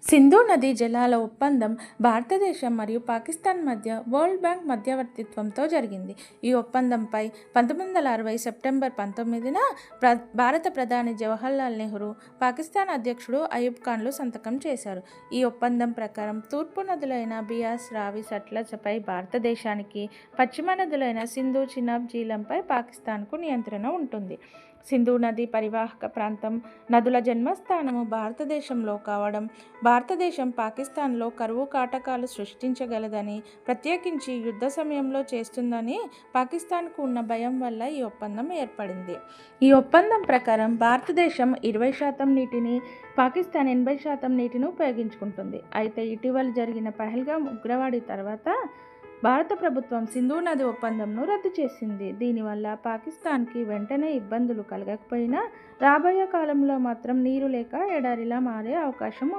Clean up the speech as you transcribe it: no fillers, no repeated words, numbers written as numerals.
సింధు నదీ జలాల ఒప్పందం భారతదేశం మరియు పాకిస్తాన్ మధ్య వరల్డ్ బ్యాంక్ మధ్యవర్తిత్వంతో జరిగింది. ఈ ఒప్పందంపై 1960 సెప్టెంబర్ 19న భారత ప్రధాని జవహర్లాల్ నెహ్రూ, పాకిస్తాన్ అధ్యక్షుడు అయూబ్ ఖాన్లు సంతకం చేశారు. ఈ ఒప్పందం ప్రకారం తూర్పు నదులైన బియాస్, రావి, సట్లెజ్పై భారతదేశానికి, పశ్చిమ నదులైన సింధు, చినాబ్, జీలంపై పాకిస్తాన్కు నియంత్రణ ఉంటుంది. సింధు నదీ పరివాహక ప్రాంతం, నదుల జన్మస్థానము భారతదేశంలో కావడం, భారతదేశం పాకిస్తాన్లో కరువు కాటకాలు సృష్టించగలదని, ప్రత్యేకించి యుద్ధ సమయంలో చేస్తుందని పాకిస్తాన్కు ఉన్న భయం వల్ల ఈ ఒప్పందం ఏర్పడింది. ఈ ఒప్పందం ప్రకారం భారతదేశం 20% నీటిని, పాకిస్తాన్ 80% నీటిని ఉపయోగించుకుంటుంది. అయితే ఇటీవల జరిగిన పహల్గామ్ ఉగ్రవాడి తర్వాత భారత ప్రభుత్వం సింధు నది ఒప్పందంను రద్దు చేసింది. దీనివల్ల పాకిస్తాన్కి వెంటనే ఇబ్బందులు కలగకపోయినా రాబోయే కాలంలో మాత్రం నీరు లేక ఎడారిలా మారే అవకాశం ఉంది.